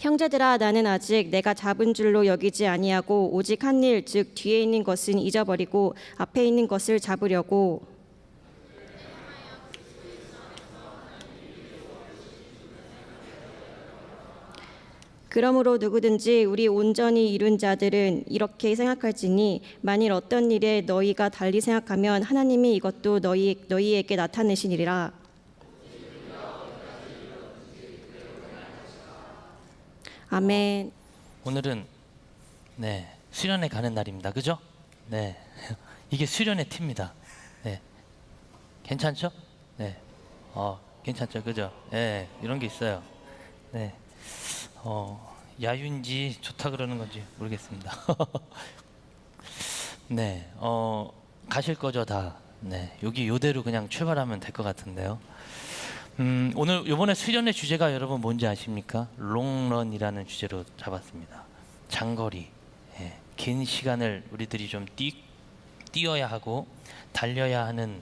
형제들아, 나는 아직 내가 잡은 줄로 여기지 아니하고 오직 한 일, 즉 뒤에 있는 것은 잊어버리고 앞에 있는 것을 잡으려고 그러므로 누구든지 우리 온전히 이룬 자들은 이렇게 생각할지니 만일 어떤 일에 너희가 달리 생각하면 하나님이 이것도 너희에게 나타내시리라. 아멘. 오늘은 수련회 가는 날입니다. 그죠? 네. 이게 수련회 티입니다. 네. 괜찮죠? 네. 괜찮죠? 그죠? 네. 이런 게 있어요. 네. 야유인지 좋다 그러는 건지 모르겠습니다. 네. 가실 거죠, 다? 네. 여기 요대로 그냥 출발하면 될 것 같은데요. 오늘 이번에 수련의 주제가 여러분 뭔지 아십니까? 롱런이라는 주제로 잡았습니다. 장거리, 긴 시간을 우리들이 좀 뛰어야 하고 달려야 하는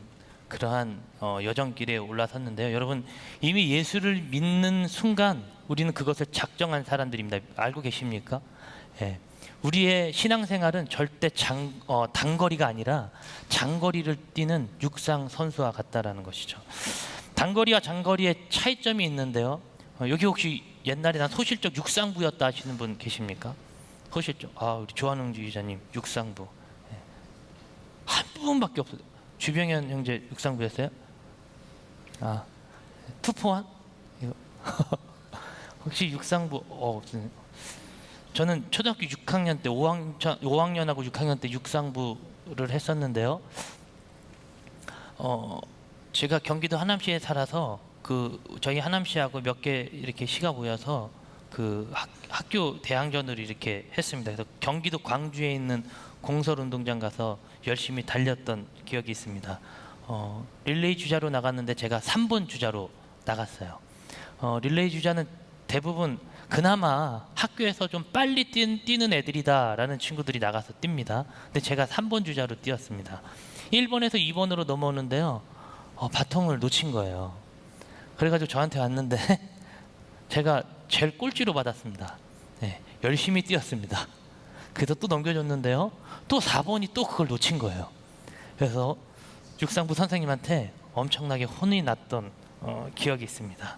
그러한 여정길에 올라섰는데요. 여러분, 이미 예수를 믿는 순간 우리는 그것을 작정한 사람들입니다. 알고 계십니까? 우리의 신앙생활은 절대 단거리가 아니라 장거리를 뛰는 육상 선수와 같다라는 것이죠. 단거리와 장거리의 차이점이 있는데요. 여기 혹시 옛날에 난 소실적 육상부였다 하시는 분 계십니까? 소실적. 우리 조한웅 지휘자님 육상부. 한 분밖에 없어요. 주병현 형제 육상부였어요? 투포한? 혹시 육상부 저는 초등학교 6학년 때 5학년하고 6학년 때 육상부를 했었는데요. 제가 경기도 하남시에 살아서 저희 하남시하고 몇 개 이렇게 시가 모여서 학교 대항전으로 이렇게 했습니다. 그래서 경기도 광주에 있는 공설운동장 가서 열심히 달렸던 기억이 있습니다. 릴레이 주자로 나갔는데 제가 3번 주자로 나갔어요. 릴레이 주자는 대부분 그나마 학교에서 좀 빨리 뛰는 애들이다라는 친구들이 나가서 뜁니다. 근데 제가 3번 주자로 뛰었습니다. 1번에서 2번으로 넘어오는데요. 바통을 놓친 거예요. 그래가지고 저한테 왔는데 제가 제일 꼴찌로 받았습니다. 열심히 뛰었습니다. 그래서 또 넘겨줬는데요. 또 4번이 또 그걸 놓친 거예요. 그래서 육상부 선생님한테 엄청나게 혼이 났던 기억이 있습니다.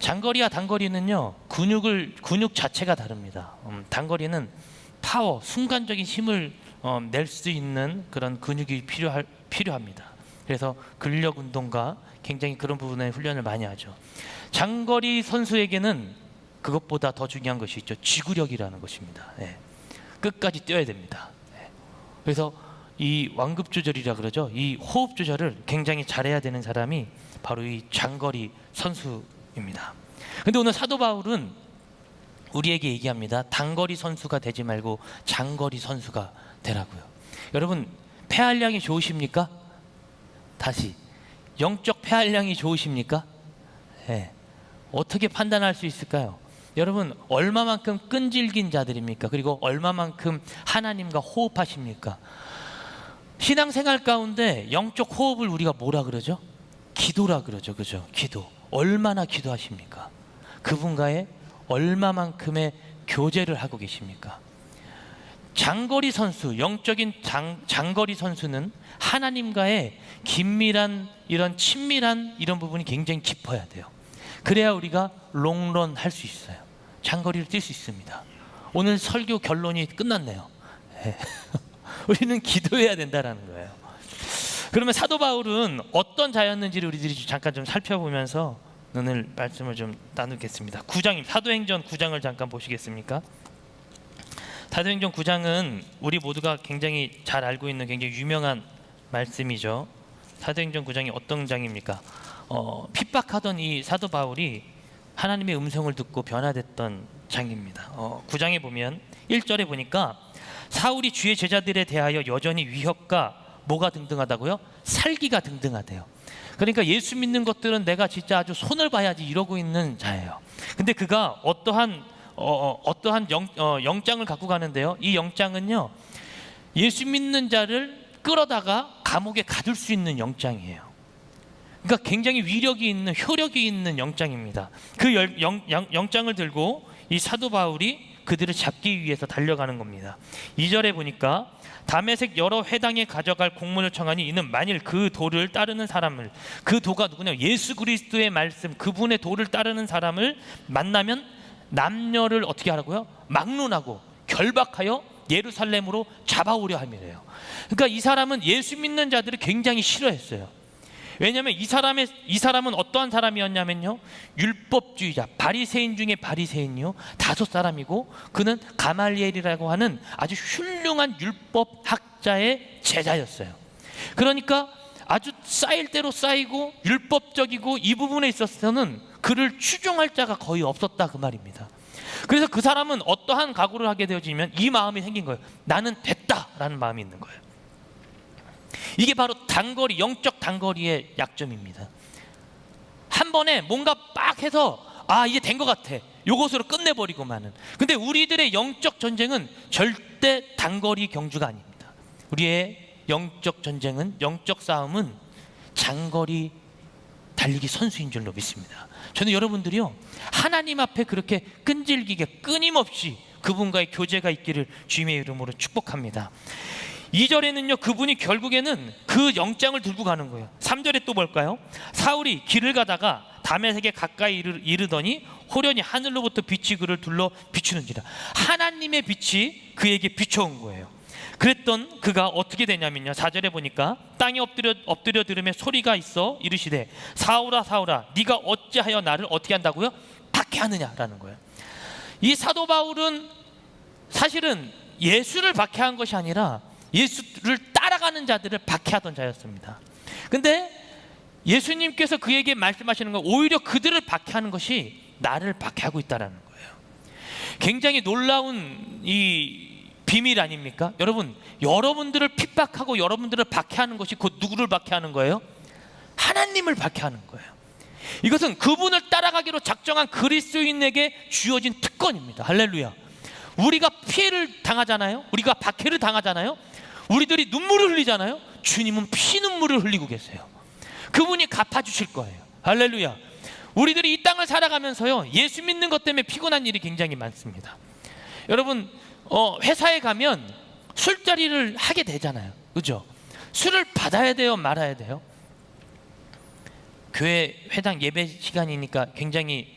장거리와 단거리는요, 근육 자체가 다릅니다. 단거리는 파워, 순간적인 힘을 낼 수 있는 그런 근육이 필요합니다. 그래서 근력 운동과 굉장히 그런 부분에 훈련을 많이 하죠. 장거리 선수에게는 그것보다 더 중요한 것이 있죠. 지구력이라는 것입니다. 끝까지 뛰어야 됩니다. 그래서 이 완급 조절이라 그러죠. 이 호흡 조절을 굉장히 잘해야 되는 사람이 바로 이 장거리 선수입니다. 근데 오늘 사도 바울은 우리에게 얘기합니다. 단거리 선수가 되지 말고 장거리 선수가 되라고요. 여러분, 폐활량이 좋으십니까? 다시, 영적 폐활량이 좋으십니까? 어떻게 판단할 수 있을까요? 여러분, 얼마만큼 끈질긴 자들입니까? 그리고 얼마만큼 하나님과 호흡하십니까? 신앙생활 가운데 영적 호흡을 우리가 뭐라 그러죠? 기도라 그러죠. 그죠? 기도. 얼마나 기도하십니까? 그분과의 얼마만큼의 교제를 하고 계십니까? 장거리 선수, 영적인 장거리 선수는 하나님과의 긴밀한 이런 친밀한 이런 부분이 굉장히 깊어야 돼요. 그래야 우리가 롱런 할 수 있어요. 장거리를 뛸 수 있습니다. 오늘 설교 결론이 끝났네요. 우리는 기도해야 된다는 거예요. 그러면 사도 바울은 어떤 자였는지를 우리들이 잠깐 좀 살펴보면서 오늘 말씀을 좀 나누겠습니다. 9장입니다. 사도행전 9장을 잠깐 보시겠습니까? 사도행전 9장은 우리 모두가 굉장히 잘 알고 있는 굉장히 유명한 말씀이죠. 사도행전 9장이 어떤 장입니까? 핍박하던 이 사도 바울이 하나님의 음성을 듣고 변화됐던 장입니다. 9장에 보면 1절에 보니까 사울이 주의 제자들에 대하여 여전히 위협과 뭐가 등등하다고요? 살기가 등등하대요. 그러니까 예수 믿는 것들은 내가 진짜 아주 손을 봐야지 이러고 있는 자예요. 근데 그가 어떠한 영장을 갖고 가는데요. 이 영장은요, 예수 믿는 자를 끌어다가 감옥에 가둘 수 있는 영장이에요. 그러니까 굉장히 위력이 있는, 효력이 있는 영장입니다. 그 영장을 들고 이 사도 바울이 그들을 잡기 위해서 달려가는 겁니다. 2절에 보니까 다메섹 여러 회당에 가져갈 공문을 청하니 이는 만일 그 도를 따르는 사람을, 그 도가 누구냐, 예수 그리스도의 말씀, 그분의 도를 따르는 사람을 만나면 남녀를 어떻게 하라고요? 막론하고 결박하여 예루살렘으로 잡아오려 함이래요. 그러니까 이 사람은 예수 믿는 자들을 굉장히 싫어했어요. 왜냐하면 이 사람은 어떠한 사람이었냐면요, 율법주의자, 바리새인 중에 바리새인이요, 5사람이고 그는 가말리엘이라고 하는 아주 훌륭한 율법학자의 제자였어요. 그러니까 아주 쌓일 대로 쌓이고 율법적이고 이 부분에 있어서는 그를 추종할 자가 거의 없었다, 그 말입니다. 그래서 그 사람은 어떠한 각오를 하게 되어지면 이 마음이 생긴 거예요. 나는 됐다라는 마음이 있는 거예요. 이게 바로 단거리, 영적 단거리의 약점입니다. 한 번에 뭔가 빡 해서 이제 된 것 같아, 요것으로 끝내버리고만은. 근데 우리들의 영적 전쟁은 절대 단거리 경주가 아닙니다. 우리의 영적 전쟁은, 영적 싸움은 장거리 달리기 선수인 줄로 믿습니다. 저는 여러분들이요, 하나님 앞에 그렇게 끈질기게 끊임없이 그분과의 교제가 있기를 주님의 이름으로 축복합니다. 2절에는요, 그분이 결국에는 그 영장을 들고 가는 거예요. 3절에 또 볼까요? 사울이 길을 가다가 다메섹에 가까이 이르더니 호련히 하늘로부터 빛이 그를 둘러 비추는지라. 하나님의 빛이 그에게 비춰온 거예요. 그랬던 그가 어떻게 되냐면요, 4절에 보니까 땅에 엎드려 들으며 소리가 있어 이르시되 사울아 사울아 네가 어찌하여 나를 어떻게 한다고요? 박해하느냐라는 거예요. 이 사도 바울은 사실은 예수를 박해한 것이 아니라 예수를 따라가는 자들을 박해하던 자였습니다. 근데 예수님께서 그에게 말씀하시는 건 오히려 그들을 박해하는 것이 나를 박해하고 있다는 거예요. 굉장히 놀라운 이 비밀 아닙니까? 여러분, 여러분들을 핍박하고 여러분들을 박해하는 것이 곧 누구를 박해하는 거예요? 하나님을 박해하는 거예요. 이것은 그분을 따라가기로 작정한 그리스도인에게 주어진 특권입니다. 할렐루야. 우리가 피해를 당하잖아요. 우리가 박해를 당하잖아요. 우리들이 눈물을 흘리잖아요. 주님은 피눈물을 흘리고 계세요. 그분이 갚아주실 거예요. 할렐루야. 우리들이 이 땅을 살아가면서요, 예수 믿는 것 때문에 피곤한 일이 굉장히 많습니다. 여러분, 회사에 가면 술자리를 하게 되잖아요. 그죠? 술을 받아야 돼요, 말아야 돼요? 교회 회당 예배 시간이니까 굉장히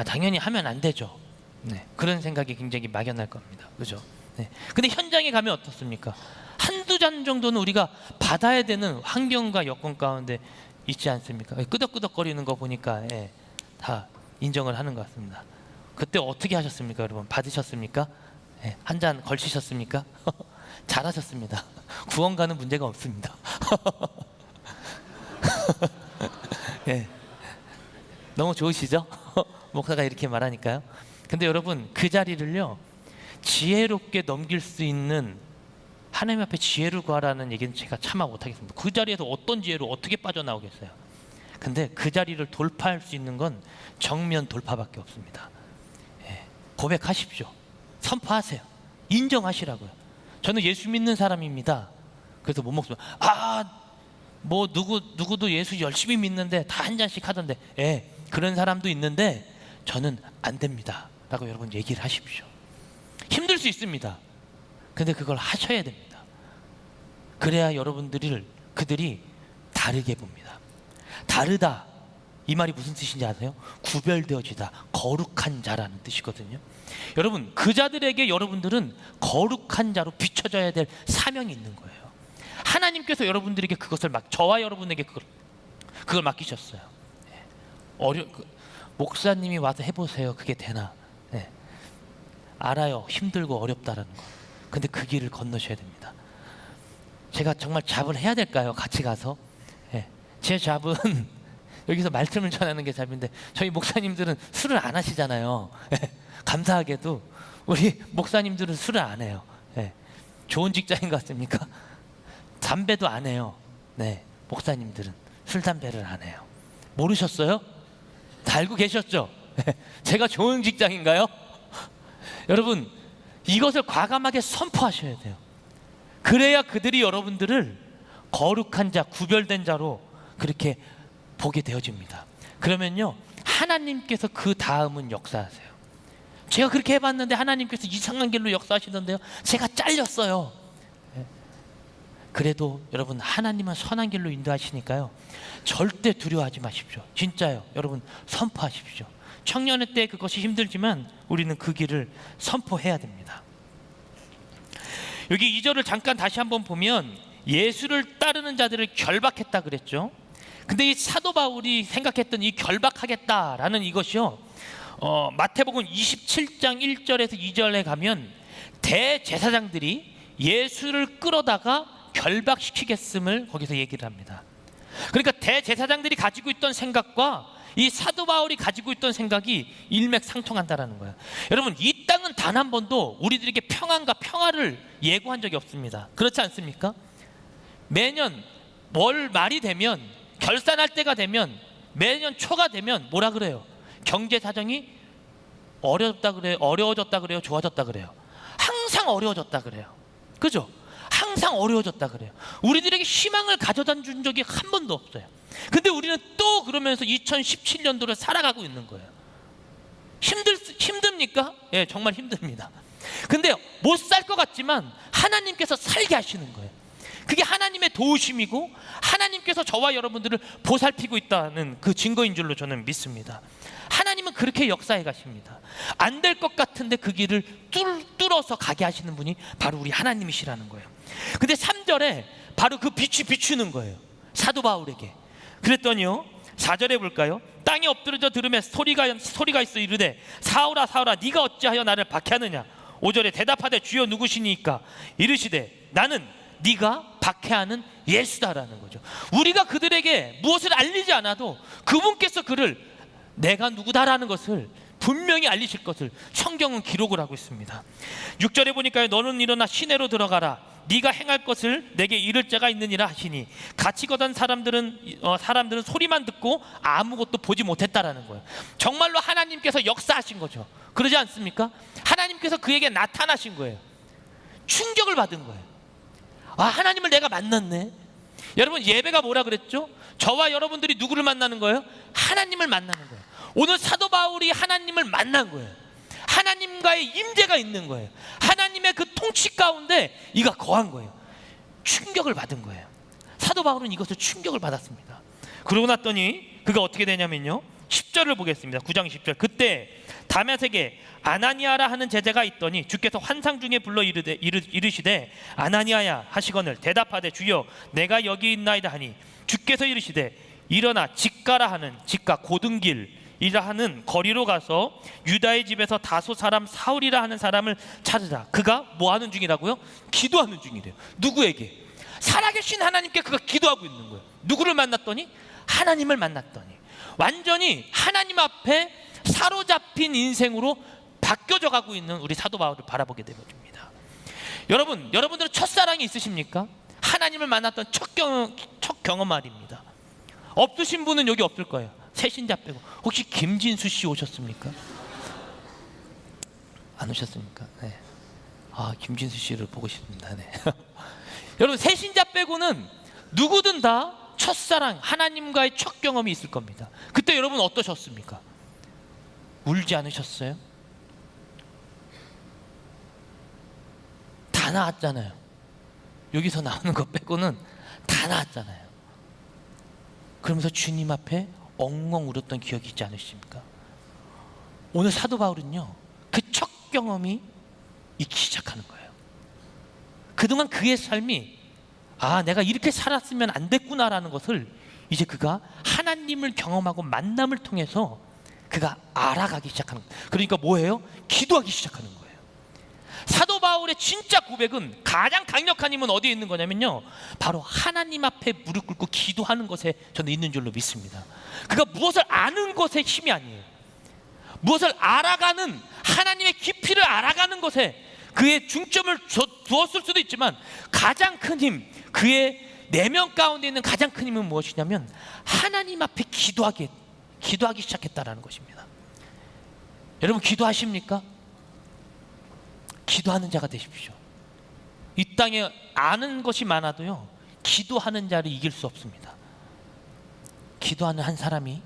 당연히 하면 안 되죠. 네, 그런 생각이 굉장히 막연할 겁니다. 그죠? 네. 근데 현장에 가면 어떻습니까? 한두 잔 정도는 우리가 받아야 되는 환경과 여건 가운데 있지 않습니까? 끄덕끄덕거리는 거 보니까 다 인정을 하는 것 같습니다. 그때 어떻게 하셨습니까, 여러분? 받으셨습니까? 한 잔 걸치셨습니까? 잘하셨습니다. 구원과는 문제가 없습니다. 너무 좋으시죠? 목사가 이렇게 말하니까요. 근데 여러분, 그 자리를요, 지혜롭게 넘길 수 있는, 하나님 앞에 지혜를 구하라는 얘기는 제가 참아 못하겠습니다. 그 자리에서 어떤 지혜로 어떻게 빠져나오겠어요? 근데 그 자리를 돌파할 수 있는 건 정면 돌파밖에 없습니다. 고백하십시오. 선포하세요. 인정하시라고요. 저는 예수 믿는 사람입니다. 그래서 못 먹습니다. 뭐 누구도 예수 열심히 믿는데 다 한 잔씩 하던데, 그런 사람도 있는데 저는 안 됩니다 라고 여러분 얘기를 하십시오. 힘들 수 있습니다. 근데 그걸 하셔야 됩니다. 그래야 그들이 다르게 봅니다. 다르다, 이 말이 무슨 뜻인지 아세요? 구별되어지다, 거룩한 자라는 뜻이거든요. 여러분, 그 자들에게 여러분들은 거룩한 자로 비춰져야 될 사명이 있는 거예요. 하나님께서 여러분들에게 그것을 저와 여러분에게 그걸 맡기셨어요. 목사님이 와서 해보세요. 그게 되나? 알아요. 힘들고 어렵다라는 거. 근데 그 길을 건너셔야 됩니다. 제가 정말 잡을 해야 될까요? 같이 가서? 제 잡은 여기서 말씀을 전하는 게 잡인데, 저희 목사님들은 술을 안 하시잖아요. 감사하게도 우리 목사님들은 술을 안 해요. 좋은 직장인 것 같습니까? 담배도 안 해요. 목사님들은 술 담배를 안 해요. 모르셨어요? 다 알고 계셨죠? 제가 좋은 직장인가요? 여러분, 이것을 과감하게 선포하셔야 돼요. 그래야 그들이 여러분들을 거룩한 자, 구별된 자로 그렇게 보게 되어집니다. 그러면요, 하나님께서 그 다음은 역사하세요. 제가 그렇게 해봤는데 하나님께서 이상한 길로 역사하시던데요. 제가 잘렸어요. 그래도 여러분, 하나님은 선한 길로 인도하시니까요, 절대 두려워하지 마십시오. 진짜요. 여러분, 선포하십시오. 청년의 때 그것이 힘들지만 우리는 그 길을 선포해야 됩니다. 여기 2절을 잠깐 다시 한번 보면 예수를 따르는 자들을 결박했다 그랬죠. 근데 이 사도 바울이 생각했던 이 결박하겠다라는 이것이요, 마태복음 27장 1절에서 2절에 가면 대제사장들이 예수를 끌어다가 결박시키겠음을 거기서 얘기를 합니다. 그러니까 대제사장들이 가지고 있던 생각과 이 사도 바울이 가지고 있던 생각이 일맥상통한다라는 거예요. 여러분, 이 땅은 단 한 번도 우리들에게 평안과 평화를 예고한 적이 없습니다. 그렇지 않습니까? 매년 말이 되면, 결산할 때가 되면, 매년 초가 되면 뭐라 그래요? 경제 사정이 어려졌다 그래요? 어려워졌다 그래요? 좋아졌다 그래요? 항상 어려워졌다 그래요. 그죠? 항상 어려워졌다 그래요. 우리들에게 희망을 가져다 준 적이 한 번도 없어요. 근데 우리는 또 그러면서 2017년도를 살아가고 있는 거예요. 힘듭니까? 예, 정말 힘듭니다. 근데 못 살 것 같지만 하나님께서 살게 하시는 거예요. 그게 하나님의 도우심이고 하나님께서 저와 여러분들을 보살피고 있다는 그 증거인 줄로 저는 믿습니다. 하나님은 그렇게 역사해 가십니다. 안 될 것 같은데 그 길을 뚫어서 가게 하시는 분이 바로 우리 하나님이시라는 거예요. 근데 3절에 바로 그 빛이 비추는 거예요, 사도 바울에게. 그랬더니요, 4절에 볼까요? 땅에 엎드러져 들으며 소리가 있어 이르되 사울아 사울아 네가 어찌하여 나를 박해하느냐. 5절에 대답하되 주여 누구시니까. 이르시되 나는 네가 박해하는 예수다라는 거죠. 우리가 그들에게 무엇을 알리지 않아도 그분께서 그를 내가 누구다라는 것을 분명히 알리실 것을 성경은 기록을 하고 있습니다. 6절에 보니까요, 너는 일어나 시내로 들어가라. 네가 행할 것을 내게 이를 자가 있느니라 하시니 같이 걷던 사람들은 소리만 듣고 아무것도 보지 못했다라는 거예요. 정말로 하나님께서 역사하신 거죠. 그러지 않습니까? 하나님께서 그에게 나타나신 거예요. 충격을 받은 거예요. 아, 하나님을 내가 만났네. 여러분, 예배가 뭐라 그랬죠? 저와 여러분들이 누구를 만나는 거예요? 하나님을 만나는 거예요. 오늘 사도 바울이 하나님을 만난 거예요. 하나님과의 임재가 있는 거예요. 하나님의 그 통치 가운데 이가 거한 거예요. 충격을 받은 거예요. 사도 바울은 이것을 충격을 받았습니다. 그러고 났더니 그가 어떻게 되냐면요, 10절을 보겠습니다. 9장 10절. 그때 다메섹에 아나니아라 하는 제자가 있더니 주께서 환상 중에 불러 이르시되 아나니아야 하시거늘 대답하되 주여 내가 여기 있나이다 하니 주께서 이르시되 일어나 직가라 하는, 직가 고등길 이라 하는 거리로 가서 유다의 집에서 다소 사람 사울이라 하는 사람을 찾으라. 그가 뭐 하는 중이라고요? 기도하는 중이래요. 누구에게? 살아계신 하나님께 그가 기도하고 있는 거예요. 누구를 만났더니? 하나님을 만났더니 완전히 하나님 앞에 사로잡힌 인생으로 바뀌어져 가고 있는 우리 사도 바울을 바라보게 되어집니다. 여러분들은 첫사랑이 있으십니까? 하나님을 만났던 첫 경험 말입니다. 없으신 분은 여기 없을 거예요. 새신자 빼고. 혹시 김진수 씨 오셨습니까? 안 오셨습니까? 네. 아, 김진수 씨를 보고 싶습니다. 네. 여러분, 새신자 빼고는 누구든 다 첫사랑, 하나님과의 첫 경험이 있을 겁니다. 그때 여러분 어떠셨습니까? 울지 않으셨어요? 다 나았잖아요. 여기서 나오는 것 빼고는 다 나았잖아요. 그러면서 주님 앞에 엉엉 울었던 기억이 있지 않으십니까? 오늘 사도 바울은요, 그 첫 경험이 있기 시작하는 거예요. 그동안 그의 삶이 아, 내가 이렇게 살았으면 안 됐구나라는 것을 이제 그가 하나님을 경험하고 만남을 통해서 그가 알아가기 시작하는 거예요. 그러니까 뭐예요? 기도하기 시작하는 거예요. 사도 바울의 진짜 고백은, 가장 강력한 힘은 어디에 있는 거냐면요, 바로 하나님 앞에 무릎 꿇고 기도하는 것에 저는 있는 줄로 믿습니다. 그가 무엇을 아는 것에 힘이 아니에요. 무엇을 알아가는, 하나님의 깊이를 알아가는 것에 그의 중점을 두었을 수도 있지만 가장 큰 힘, 그의 내면 가운데 있는 가장 큰 힘은 무엇이냐면 하나님 앞에 기도하기 시작했다라는 것입니다. 여러분, 기도하십니까? 기도하는 자가 되십시오. 이 땅에 아는 것이 많아도요, 기도하는 자를 이길 수 없습니다. 기도하는 한 사람이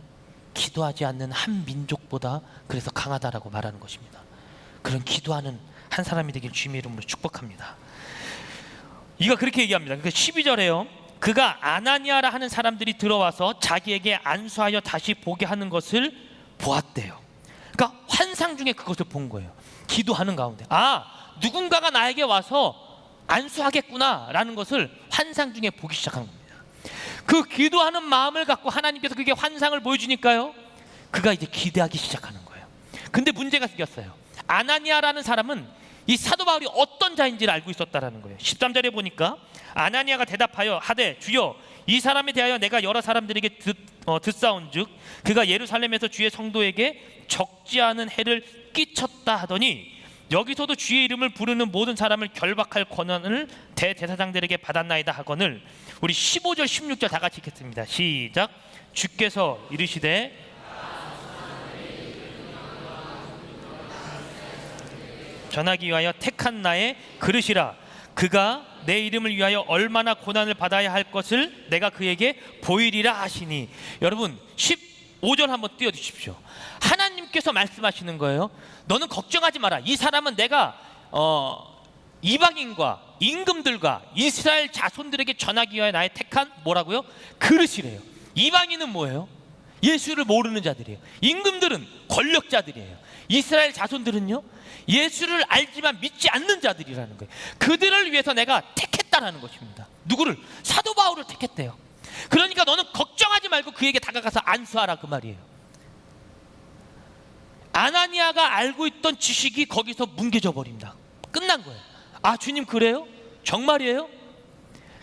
기도하지 않는 한 민족보다 그래서 강하다라고 말하는 것입니다. 그런 기도하는 한 사람이 되길 주님의 이름으로 축복합니다. 이가 그렇게 얘기합니다. 그 12절에요. 그가 아나니아라 하는 사람들이 들어와서 자기에게 안수하여 다시 보게 하는 것을 보았대요. 그러니까 환상 중에 그것을 본 거예요. 기도하는 가운데 누군가가 나에게 와서 안수하겠구나 라는 것을 환상 중에 보기 시작한 겁니다. 그 기도하는 마음을 갖고 하나님께서 그게 환상을 보여주니까요, 그가 이제 기대하기 시작하는 거예요. 근데 문제가 생겼어요. 아나니아라는 사람은 이 사도 바울이 어떤 자인지를 알고 있었다라는 거예요. 13절에 보니까 아나니아가 대답하여 하되 주여 이 사람에 대하여 내가 여러 사람들에게 듣사온즉 그가 예루살렘에서 주의 성도에게 적지 않은 해를 끼쳤다 하더니 여기서도 주의 이름을 부르는 모든 사람을 결박할 권한을 대제사장들에게 받았나이다 하거늘. 우리 15절 16절 다 같이 읽겠습니다. 시작. 주께서 이르시되 전하기 위하여 택한 나의 그릇이라. 그가 내 이름을 위하여 얼마나 고난을 받아야 할 것을 내가 그에게 보이리라 하시니. 여러분 15절 한번 띄워주십시오. 하나님께서 말씀하시는 거예요. 너는 걱정하지 마라. 이 사람은 내가 이방인과 임금들과 이스라엘 자손들에게 전하기 위하여 나의 택한 뭐라고요? 그릇이래요. 이방인은 뭐예요? 예수를 모르는 자들이에요. 임금들은 권력자들이에요. 이스라엘 자손들은요, 예수를 알지만 믿지 않는 자들이라는 거예요. 그들을 위해서 내가 택했다라는 것입니다. 누구를? 사도 바울을 택했대요. 그러니까 너는 걱정하지 말고 그에게 다가가서 안수하라 그 말이에요. 아나니아가 알고 있던 지식이 거기서 뭉개져 버립니다. 끝난 거예요. 주님 그래요? 정말이에요?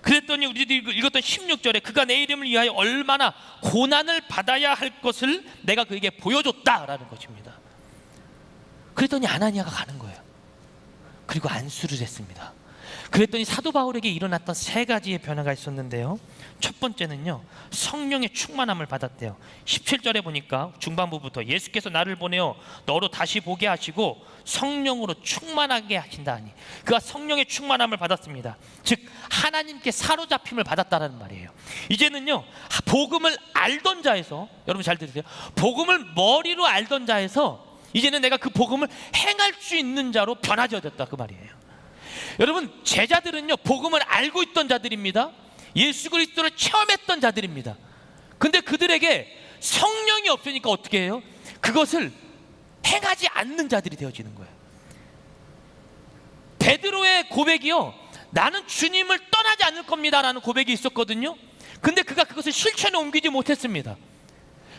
그랬더니 우리들이 읽었던 16절에 그가 내 이름을 위하여 얼마나 고난을 받아야 할 것을 내가 그에게 보여줬다라는 것입니다. 그랬더니 아나니아가 가는 거예요. 그리고 안수를 했습니다. 그랬더니 사도 바울에게 일어났던 세 가지의 변화가 있었는데요. 첫 번째는요, 성령의 충만함을 받았대요. 17절에 보니까 중반부부터 예수께서 나를 보내어 너로 다시 보게 하시고 성령으로 충만하게 하신다 하니, 그가 성령의 충만함을 받았습니다. 즉 하나님께 사로잡힘을 받았다는 말이에요. 이제는요, 복음을 알던 자에서, 여러분 잘 들으세요, 복음을 머리로 알던 자에서 이제는 내가 그 복음을 행할 수 있는 자로 변화되었다 그 말이에요. 여러분 제자들은요, 복음을 알고 있던 자들입니다. 예수 그리스도를 체험했던 자들입니다. 근데 그들에게 성령이 없으니까 어떻게 해요? 그것을 행하지 않는 자들이 되어지는 거예요. 베드로의 고백이요, 나는 주님을 떠나지 않을 겁니다 라는 고백이 있었거든요. 근데 그가 그것을 실천에 옮기지 못했습니다.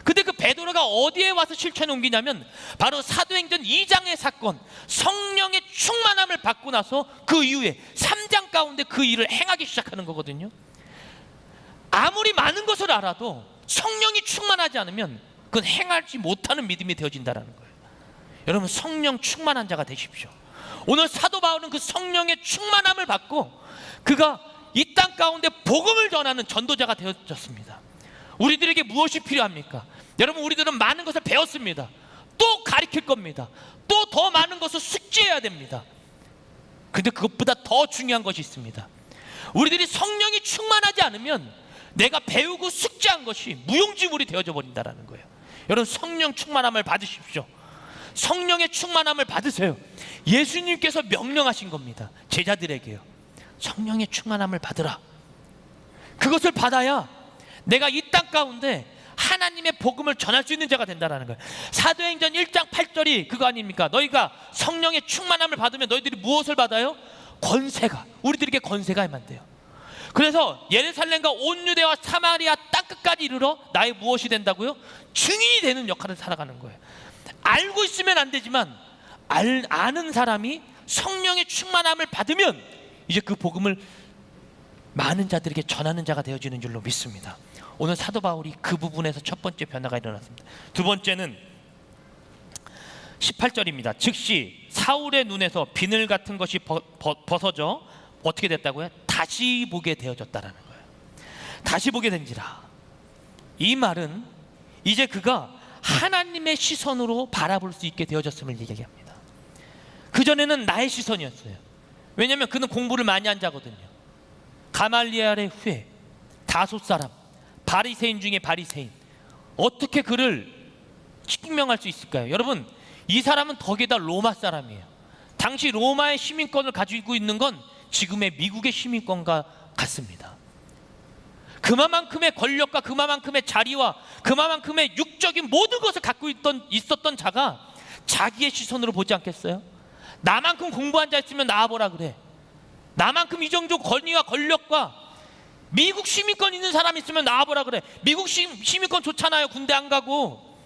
근데 그 베드로가 어디에 와서 실천에 옮기냐면 바로 사도행전 2장의 사건, 성령의 충만함을 받고 나서 그 이후에 3장 가운데 그 일을 행하기 시작하는 거거든요. 아무리 많은 것을 알아도 성령이 충만하지 않으면 그건 행하지 못하는 믿음이 되어진다는 거예요. 여러분 성령 충만한 자가 되십시오. 오늘 사도 바울은 그 성령의 충만함을 받고 그가 이 땅 가운데 복음을 전하는 전도자가 되어졌습니다. 우리들에게 무엇이 필요합니까? 여러분 우리들은 많은 것을 배웠습니다. 또 가르칠 겁니다. 또 더 많은 것을 숙지해야 됩니다. 근데 그것보다 더 중요한 것이 있습니다. 우리들이 성령이 충만하지 않으면 내가 배우고 숙지한 것이 무용지물이 되어져 버린다는 거예요. 여러분 성령 충만함을 받으십시오. 성령의 충만함을 받으세요. 예수님께서 명령하신 겁니다. 제자들에게요. 성령의 충만함을 받으라. 그것을 받아야 내가 이 땅 가운데 하나님의 복음을 전할 수 있는 자가 된다는 거예요. 사도행전 1장 8절이 그거 아닙니까? 너희가 성령의 충만함을 받으면 너희들이 무엇을 받아요? 권세가, 우리들에게 권세가 임한대요. 그래서 예루살렘과 온 유대와 사마리아 땅끝까지 이르러 나의 무엇이 된다고요? 증인이 되는 역할을 살아가는 거예요. 알고 있으면 안 되지만 아는 사람이 성령의 충만함을 받으면 이제 그 복음을 많은 자들에게 전하는 자가 되어지는 줄로 믿습니다. 오늘 사도 바울이 그 부분에서 첫 번째 변화가 일어났습니다. 두 번째는 18절입니다. 즉시 사울의 눈에서 비늘 같은 것이 벗어져 어떻게 됐다고요? 다시 보게 되어졌다는 거예요. 다시 보게 된지라. 이 말은 이제 그가 하나님의 시선으로 바라볼 수 있게 되어졌음을 얘기합니다. 그전에는 나의 시선이었어요. 왜냐하면 그는 공부를 많이 한 자거든요. 가말리엘의 후예, 다섯 사람, 바리새인 중에 바리새인. 어떻게 그를 증명할 수 있을까요? 여러분 이 사람은 덕에다 로마 사람이에요. 당시 로마의 시민권을 가지고 있는 건 지금의 미국의 시민권과 같습니다. 그만큼의 권력과 그만큼의 자리와 그만큼의 육적인 모든 것을 갖고 있었던 자가 자기의 시선으로 보지 않겠어요? 나만큼 공부한 자 있으면 나와보라 그래. 나만큼 이 정도 권위와 권력과 미국 시민권 있는 사람 있으면 나와보라 그래. 미국 시민권 좋잖아요. 군대 안 가고.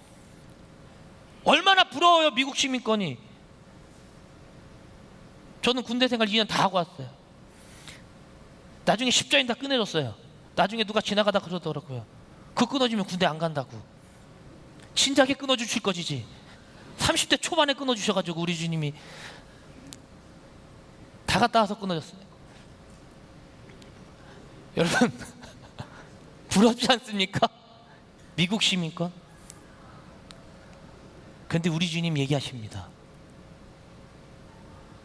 얼마나 부러워요, 미국 시민권이. 저는 군대 생활 2년 다 하고 왔어요. 나중에 십자인 다 끊어졌어요. 나중에 누가 지나가다 그러더라고요. 그거 끊어지면 군대 안 간다고. 진작에 끊어주실 것이지. 30대 초반에 끊어주셔가지고 우리 주님이 다 갔다 와서 끊어졌어요. 여러분 부럽지 않습니까? 미국 시민권. 그런데 우리 주님 얘기하십니다.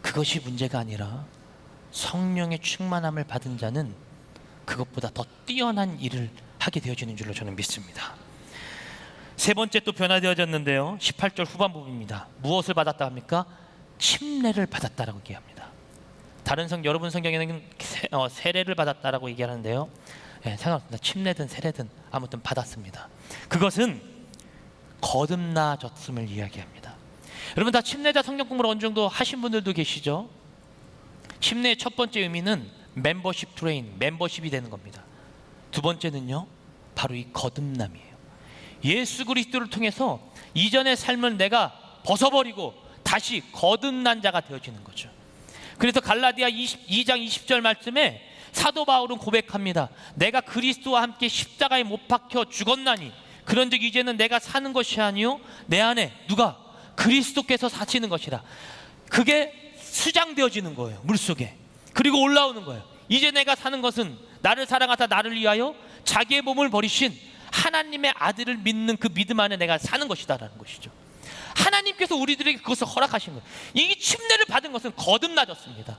그것이 문제가 아니라 성령의 충만함을 받은 자는 그것보다 더 뛰어난 일을 하게 되어지는 줄로 저는 믿습니다. 세 번째 또 변화되어졌는데요. 18절 후반부입니다. 무엇을 받았다 합니까? 침례를 받았다라고 얘기합니다. 다른 여러분 성경에는 세례를 받았다라고 얘기하는데요. 상관없습니다. 침례든 세례든 아무튼 받았습니다. 그것은 거듭나졌음을 이야기합니다. 여러분 다 침례자 성경 공부를 어느 정도 하신 분들도 계시죠? 침례의 첫 번째 의미는 멤버십 트레인, 멤버십이 되는 겁니다. 두 번째는요, 바로 이 거듭남이에요. 예수 그리스도를 통해서 이전의 삶을 내가 벗어버리고 다시 거듭난 자가 되어지는 거죠. 그래서 갈라디아 2장 20절 말씀에 사도 바울은 고백합니다. 내가 그리스도와 함께 십자가에 못 박혀 죽었나니 그런즉 이제는 내가 사는 것이 아니요 내 안에 누가? 그리스도께서 사시는 것이라. 그게 수장되어지는 거예요, 물속에. 그리고 올라오는 거예요. 이제 내가 사는 것은 나를 사랑하사 나를 위하여 자기의 몸을 버리신 하나님의 아들을 믿는 그 믿음 안에 내가 사는 것이다 라는 것이죠. 하나님께서 우리들에게 그것을 허락하신 거예요. 이 침례를 받은 것은 거듭나졌습니다.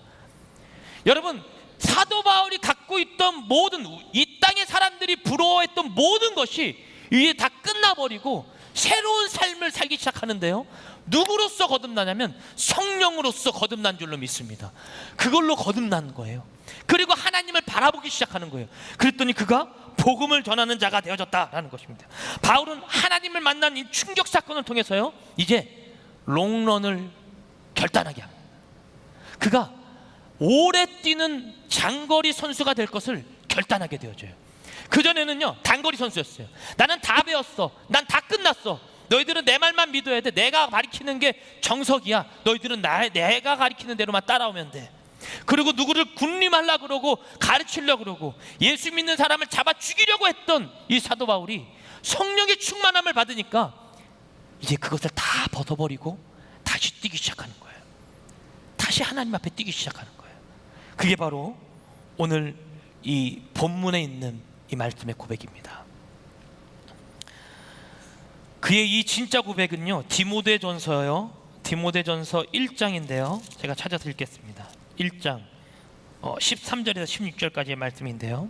여러분 사도 바울이 갖고 있던 모든, 이 땅의 사람들이 부러워했던 모든 것이 이제 다 끝나버리고 새로운 삶을 살기 시작하는데요, 누구로서 거듭나냐면 성령으로서 거듭난 줄로 믿습니다. 그걸로 거듭난 거예요. 그리고 하나님을 바라보기 시작하는 거예요. 그랬더니 그가 복음을 전하는 자가 되어졌다라는 것입니다. 바울은 하나님을 만난 이 충격 사건을 통해서요, 이제 롱런을 결단하게 합니다. 그가 오래 뛰는 장거리 선수가 될 것을 결단하게 되어져요. 그전에는요 단거리 선수였어요. 나는 다 배웠어, 난 다 끝났어, 너희들은 내 말만 믿어야 돼, 내가 가르치는 게 정석이야, 너희들은 내가 가르치는 대로만 따라오면 돼. 그리고 누구를 군림하려고 그러고 가르치려고 그러고 예수 믿는 사람을 잡아 죽이려고 했던 이 사도 바울이 성령의 충만함을 받으니까 이제 그것을 다 벗어버리고 다시 뛰기 시작하는 거예요. 다시 하나님 앞에 뛰기 시작하는 거예요. 그게 바로 오늘 이 본문에 있는 이 말씀의 고백입니다. 그의 이 진짜 고백은요, 디모데전서 1장인데요 제가 찾아서 읽겠습니다. 1장 13절에서 16절까지의 말씀인데요,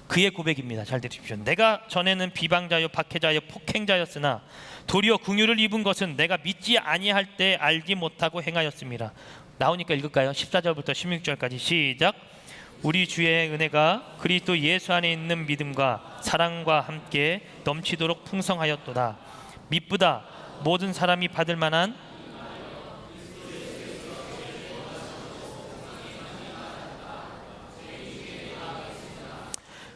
그의 고백입니다. 잘 들으십시오. 내가 전에는 비방자여 박해자여 폭행자였으나 도리어 긍휼을 입은 것은 내가 믿지 아니할 때 알지 못하고 행하였습니다. 나오니까 읽을까요? 14절부터 16절까지 시작. 우리 주의 은혜가 그리스도 예수 안에 있는 믿음과 사랑과 함께 넘치도록 풍성하였도다. 미쁘다 모든 사람이 받을 만한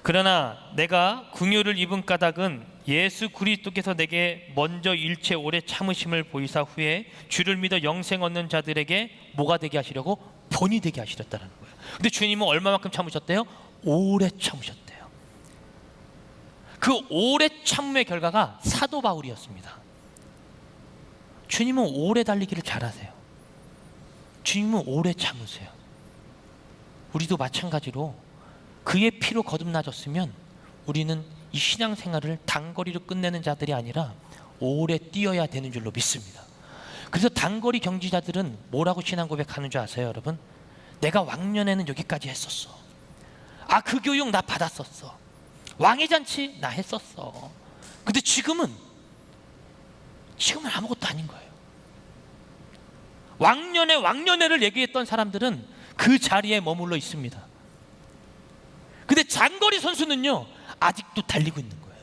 그러나 내가 긍휼을 입은 까닭은 예수 그리스도께서 내게 먼저 일체 오래 참으심을 보이사 후에 주를 믿어 영생 얻는 자들에게 뭐가 되게 하시려고? 본이 되게 하시렸다는 거예요. 근데 주님은 얼마만큼 참으셨대요? 오래 참으셨대요. 그 오래 참음의 결과가 사도 바울이었습니다. 주님은 오래 달리기를 잘하세요. 주님은 오래 참으세요. 우리도 마찬가지로 그의 피로 거듭나졌으면 우리는 이 신앙생활을 단거리로 끝내는 자들이 아니라 오래 뛰어야 되는 줄로 믿습니다. 그래서 단거리 경지자들은 뭐라고 신앙 고백하는 줄 아세요, 여러분? 내가 왕년에는 여기까지 했었어. 아, 그 교육 나 받았었어. 왕의 잔치 나 했었어. 근데 지금은 아무것도 아닌 거예요. 왕년회를 얘기했던 사람들은 그 자리에 머물러 있습니다. 근데 장거리 선수는요, 아직도 달리고 있는 거예요.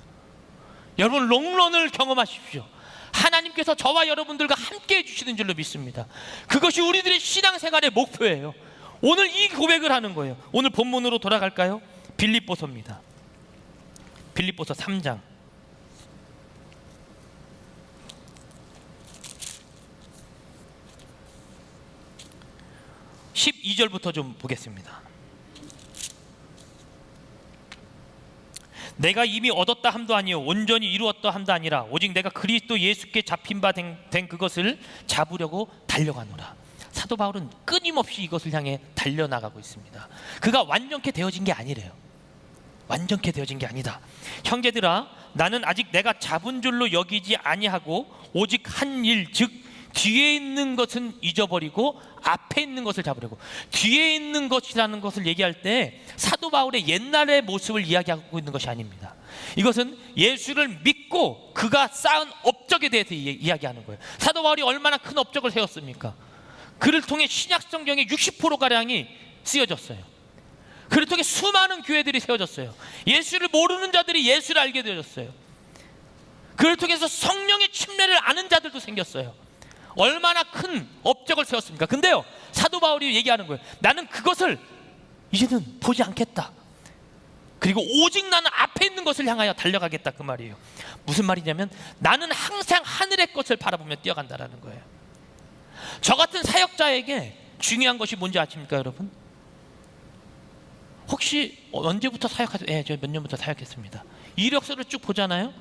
여러분, 롱런을 경험하십시오. 하나님께서 저와 여러분들과 함께 해주시는 줄로 믿습니다. 그것이 우리들의 신앙생활의 목표예요. 오늘 이 고백을 하는 거예요. 오늘 본문으로 돌아갈까요? 빌립보서입니다. 빌립보서 3장 12절부터 좀 보겠습니다. 내가 이미 얻었다 함도 아니요 온전히 이루었다 함도 아니라 오직 내가 그리스도 예수께 잡힌 바 된 그것을 잡으려고 달려가노라. 사도 바울은 끊임없이 이것을 향해 달려나가고 있습니다. 그가 완전케 되어진 게 아니래요. 완전케 되어진 게 아니다. 형제들아, 나는 아직 내가 잡은 줄로 여기지 아니하고 오직 한 일, 즉 뒤에 있는 것은 잊어버리고 앞에 있는 것을 잡으려고. 뒤에 있는 것이라는 것을 얘기할 때 사도 바울의 옛날의 모습을 이야기하고 있는 것이 아닙니다. 이것은 예수를 믿고 그가 쌓은 업적에 대해서 이야기하는 거예요. 사도 바울이 얼마나 큰 업적을 세웠습니까? 그를 통해 신약 성경의 60%가량이 쓰여졌어요. 그를 통해 수많은 교회들이 세워졌어요. 예수를 모르는 자들이 예수를 알게 되어졌어요. 그를 통해서 성령의 침례를 아는 자들도 생겼어요. 얼마나 큰 업적을 세웠습니까? 근데요, 사도 바울이 얘기하는 거예요. 나는 그것을 이제는 보지 않겠다. 그리고 오직 나는 앞에 있는 것을 향하여 달려가겠다, 그 말이에요. 무슨 말이냐면 나는 항상 하늘의 것을 바라보며 뛰어간다라는 거예요. 저 같은 사역자에게 중요한 것이 뭔지 아십니까, 여러분? 혹시 언제부터 사역하세요? 예, 저 몇 년부터 사역했습니다. 이력서를 쭉 보잖아요.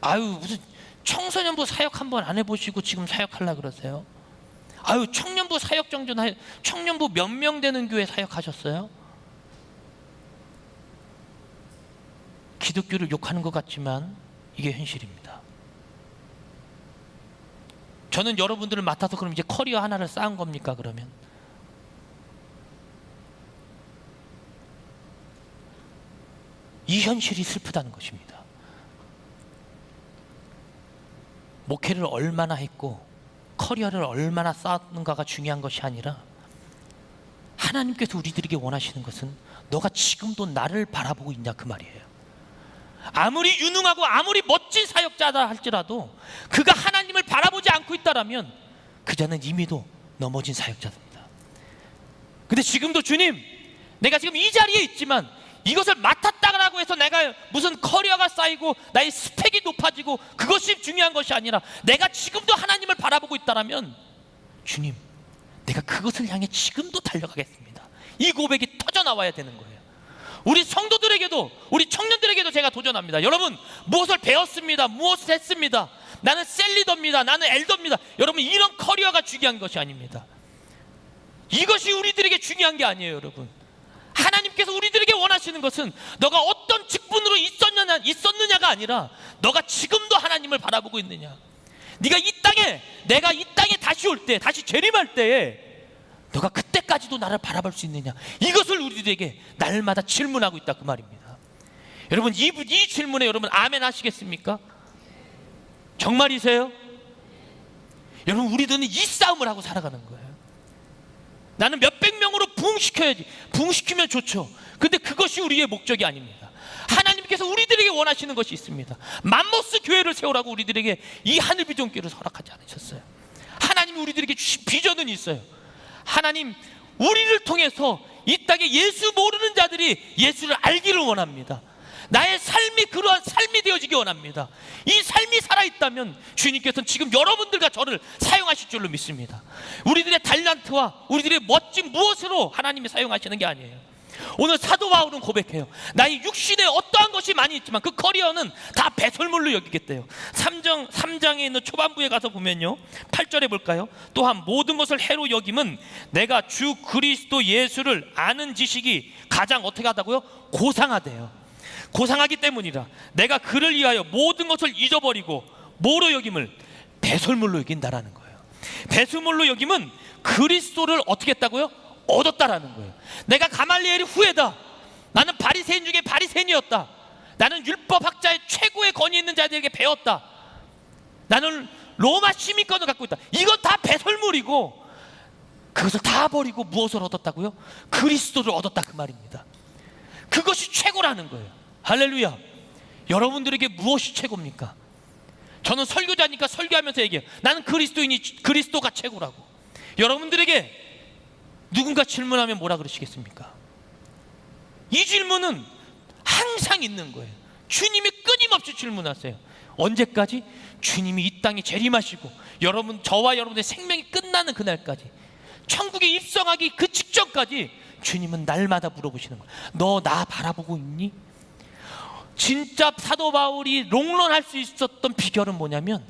아유, 무슨 청소년부 사역 한번 안 해보시고 지금 사역하려고 그러세요? 아유, 청년부 사역 정도, 청년부 몇 명 되는 교회 사역하셨어요? 기독교를 욕하는 것 같지만 이게 현실입니다. 저는 여러분들을 맡아서 그럼 이제 커리어 하나를 쌓은 겁니까, 그러면? 이 현실이 슬프다는 것입니다. 목회를 얼마나 했고 커리어를 얼마나 쌓았는가가 중요한 것이 아니라 하나님께서 우리들에게 원하시는 것은 너가 지금도 나를 바라보고 있냐, 그 말이에요. 아무리 유능하고 아무리 멋진 사역자다 할지라도 그가 하나님을 바라보지 않고 있다라면 그 자는 이미도 넘어진 사역자입니다. 근데 지금도 주님, 내가 지금 이 자리에 있지만 이것을 맡았다고 해서 내가 무슨 커리어가 쌓이고 나의 스펙이 높아지고 그것이 중요한 것이 아니라 내가 지금도 하나님을 바라보고 있다라면 주님, 내가 그것을 향해 지금도 달려가겠습니다. 이 고백이 터져 나와야 되는 거예요. 우리 성도들에게도, 우리 청년들에게도 제가 도전합니다. 여러분, 무엇을 배웠습니다. 무엇을 했습니다. 나는 셀리더입니다. 나는 엘더입니다. 여러분, 이런 커리어가 중요한 것이 아닙니다. 이것이 우리들에게 중요한 게 아니에요, 여러분. 하나님께서 우리들에게 원하시는 것은 너가 어떤 직분으로 있었느냐가 아니라 너가 지금도 하나님을 바라보고 있느냐. 네가 이 땅에, 내가 이 땅에 다시 올 때, 다시 재림할 때에 너가 그때까지도 나를 바라볼 수 있느냐. 이것을 우리들에게 날마다 질문하고 있다, 그 말입니다. 여러분, 이 질문에 여러분 아멘 하시겠습니까? 정말이세요? 여러분, 우리들은 이 싸움을 하고 살아가는 거예요. 나는 몇백 명으로 부흥시켜야지. 부흥시키면 좋죠. 근데 그것이 우리의 목적이 아닙니다. 하나님께서 우리들에게 원하시는 것이 있습니다. 맘모스 교회를 세우라고 우리들에게 이 하늘비전교회를 허락하지 않으셨어요. 하나님이 우리들에게 주신 비전은 있어요. 하나님, 우리를 통해서 이 땅에 예수 모르는 자들이 예수를 알기를 원합니다. 나의 삶이 그러한 삶이 되어지기 원합니다. 이 삶이 살아있다면 주님께서는 지금 여러분들과 저를 사용하실 줄로 믿습니다. 우리들의 달란트와 우리들의 멋진 무엇으로 하나님이 사용하시는 게 아니에요. 오늘 사도 바울은 고백해요. 나의 육신에 어떠한 것이 많이 있지만 그 커리어는 다 배설물로 여기겠대요. 3장에 있는 초반부에 가서 보면요, 8절에 볼까요? 또한 모든 것을 해로 여김은 내가 주 그리스도 예수를 아는 지식이 가장 어떻게 하다고요? 고상하대요. 고상하기 때문이라 내가 그를 위하여 모든 것을 잊어버리고 뭐로 여김을? 배설물로 여긴다라는 거예요. 배설물로 여김은 그리스도를 어떻게 했다고요? 얻었다라는 거예요. 내가 가말리엘의 후예다. 나는 바리새인 중에 바리새인이었다. 나는 율법학자의 최고의 권위 있는 자들에게 배웠다. 나는 로마 시민권을 갖고 있다. 이건 다 배설물이고 버리고, 그것을 다 버리고 무엇을 얻었다고요? 그리스도를 얻었다, 그 말입니다. 그것이 최고라는 거예요. 할렐루야. 여러분들에게 무엇이 최고입니까? 저는 설교자니까 설교하면서 얘기해요. 나는 그리스도인이, 그리스도가 최고라고. 여러분들에게 누군가 질문하면 뭐라 그러시겠습니까? 이 질문은 항상 있는 거예요. 주님이 끊임없이 질문하세요. 언제까지? 주님이 이 땅에 재림하시고 저와 여러분의 생명이 끝나는 그날까지, 천국에 입성하기 그 직전까지 주님은 날마다 물어보시는 거예요. 너 나 바라보고 있니? 진짜 사도 바울이 롱런할 수 있었던 비결은 뭐냐면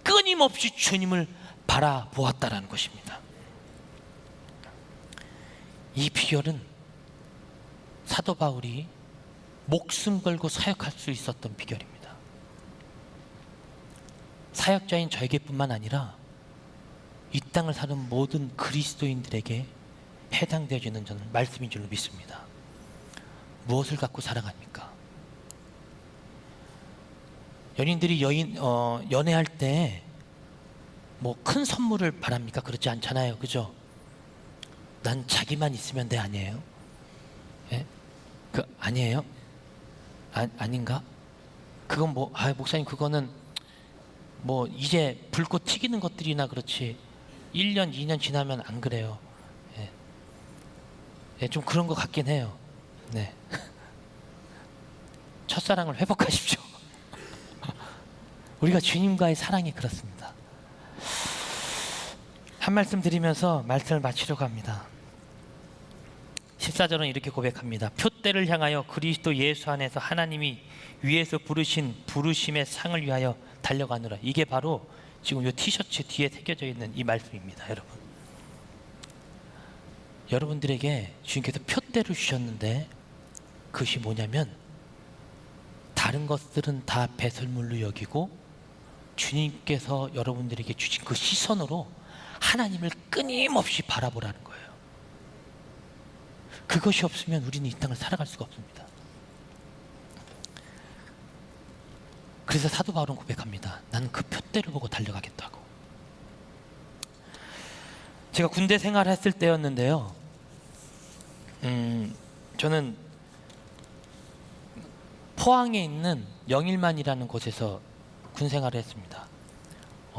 끊임없이 주님을 바라보았다라는 것입니다. 이 비결은 사도 바울이 목숨 걸고 사역할 수 있었던 비결입니다. 사역자인 저에게뿐만 아니라 이 땅을 사는 모든 그리스도인들에게 해당되어지는 저는 말씀인 줄로 믿습니다. 무엇을 갖고 살아갑니까? 연인들이 연애할 때 뭐 큰 선물을 바랍니까? 그렇지 않잖아요, 그죠? 난 자기만 있으면 돼, 아니에요? 예? 아니에요? 아닌가? 그건 목사님, 그거는 뭐 이제 불꽃 튀기는 것들이나 그렇지 1년, 2년 지나면 안 그래요. 예. 예, 좀 그런 것 같긴 해요. 네. 첫사랑을 회복하십시오. 우리가 주님과의 사랑이 그렇습니다. 한 말씀 드리면서 말씀을 마치려고 합니다. 14절은 이렇게 고백합니다. 표대를 향하여 그리스도 예수 안에서 하나님이 위에서 부르신 부르심의 상을 위하여 달려가느라. 이게 바로 지금 이 티셔츠 뒤에 새겨져 있는 이 말씀입니다. 여러분들에게 주님께서 표대를 주셨는데 그것이 뭐냐면 다른 것들은 다 배설물로 여기고 주님께서 여러분들에게 주신 그 시선으로 하나님을 끊임없이 바라보라는 거예요. 그것이 없으면 우리는 이 땅을 살아갈 수가 없습니다. 그래서 사도 바울은 고백합니다. 나는 그 표대를 보고 달려가겠다고. 제가 군대 생활을 했을 때였는데요, 저는 포항에 있는 영일만이라는 곳에서 군 생활을 했습니다.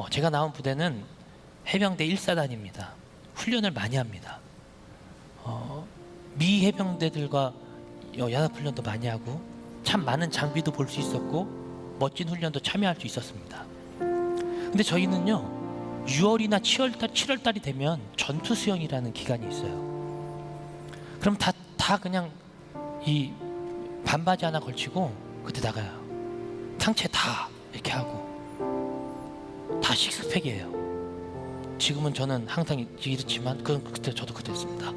제가 나온 부대는 해병대 1사단입니다. 훈련을 많이 합니다. 미 해병대들과 연합훈련도 많이 하고 참 많은 장비도 볼 수 있었고 멋진 훈련도 참여할 수 있었습니다. 근데 저희는요 6월이나 7월달이 되면 전투수영이라는 기간이 있어요. 그럼 다 그냥 이 반바지 하나 걸치고 그때 나가요. 상체 다 이렇게 하고 다 식스팩이에요. 지금은 저는 항상 이렇지만 그때 저도 그랬습니다.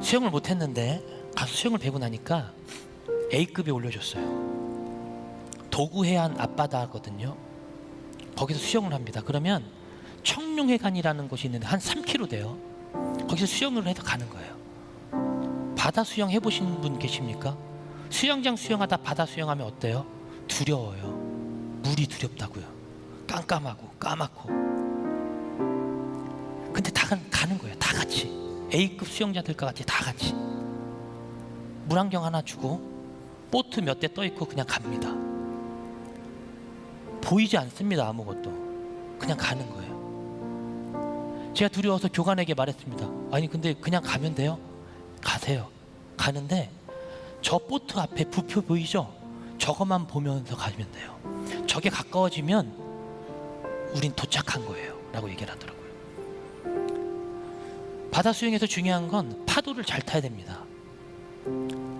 수영을 못했는데 가서 수영을 배우고 나니까 A급에 올려줬어요. 도구해안 앞바다거든요. 거기서 수영을 합니다. 그러면 청룡해관이라는 곳이 있는데 한 3km 돼요. 거기서 수영을 해서 가는 거예요. 바다 수영 해보신 분 계십니까? 수영장 수영하다 바다 수영하면 어때요? 두려워요. 물이 두렵다고요. 깜깜하고 까맣고. 근데 다 가는 거예요. 다 같이. A급 수영자들과 같이 다 같이. 물안경 하나 주고 보트 몇 대 떠있고 그냥 갑니다. 보이지 않습니다. 아무것도. 그냥 가는 거예요. 제가 두려워서 교관에게 말했습니다. 아니 근데 그냥 가면 돼요? 가세요. 가는데 저 보트 앞에 부표 보이죠? 저것만 보면서 가면 돼요. 저게 가까워지면 우린 도착한 거예요 라고 얘기를 하더라고요. 바다 수영에서 중요한 건 파도를 잘 타야 됩니다.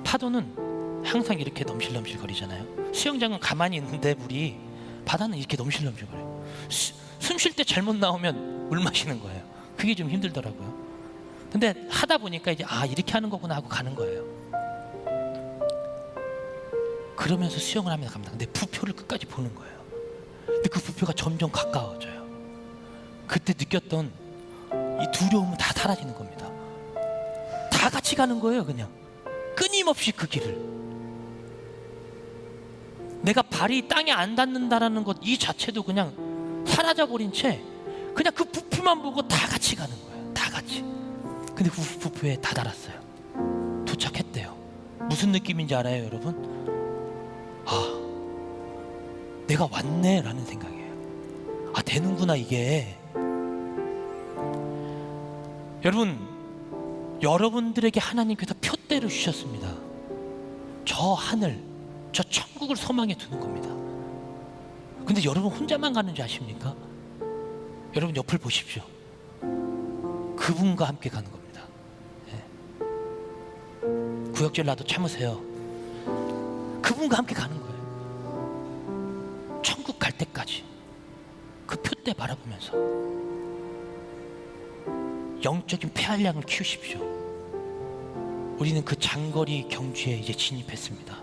파도는 항상 이렇게 넘실넘실 거리잖아요. 수영장은 가만히 있는데 물이, 바다는 이렇게 넘실넘실 거려요. 숨 쉴 때 잘못 나오면 물 마시는 거예요. 그게 좀 힘들더라고요. 근데 하다 보니까 이제 이렇게 하는 거구나 하고 가는 거예요. 그러면서 수영을 하면서 갑니다. 근데 부표를 끝까지 보는 거예요. 근데 그 부표가 점점 가까워져요. 그때 느꼈던 이 두려움은 다 사라지는 겁니다. 다 같이 가는 거예요. 그냥 끊임없이 그 길을. 내가 발이 땅에 안 닿는다라는 것 이 자체도 그냥 사라져버린 채 그냥 그 부표만 보고 다 같이 가는 거예요. 다 같이. 근데 그 부표에 다다랐어요. 도착했대요. 무슨 느낌인지 알아요, 여러분? 아, 내가 왔네 라는 생각이에요. 아, 되는구나 이게. 여러분, 여러분들에게 하나님께서 표대를 주셨습니다. 저 하늘, 저 천국을 소망해 두는 겁니다. 근데 여러분 혼자만 가는 줄 아십니까? 여러분 옆을 보십시오. 그분과 함께 가는 겁니다. 예. 구역질라도 참으세요. 그분과 함께 가는 거예요. 천국 갈 때까지 그 표대 바라보면서 영적인 폐활량을 키우십시오. 우리는 그 장거리 경주에 이제 진입했습니다.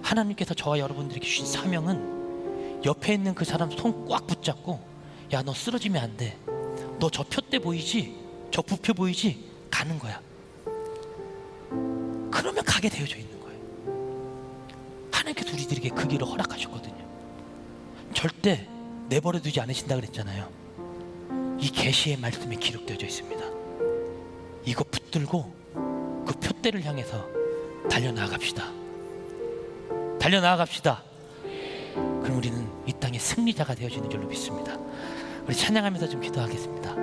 하나님께서 저와 여러분들에게 주신 사명은 옆에 있는 그 사람 손 꽉 붙잡고, 야, 너 쓰러지면 안 돼. 너 저 표대 보이지? 저 부표 보이지? 가는 거야. 그러면 가게 되어져 있는 거예요. 하나님께서 우리들에게 그 길을 허락하셨거든요. 절대 내버려 두지 않으신다 그랬잖아요. 이 계시의 말씀에 기록되어져 있습니다. 이거 붙들고 그 표대를 향해서 달려나아갑시다. 달려나아갑시다. 그럼 우리는 이 땅의 승리자가 되어지는 줄로 믿습니다. 우리 찬양하면서 좀 기도하겠습니다.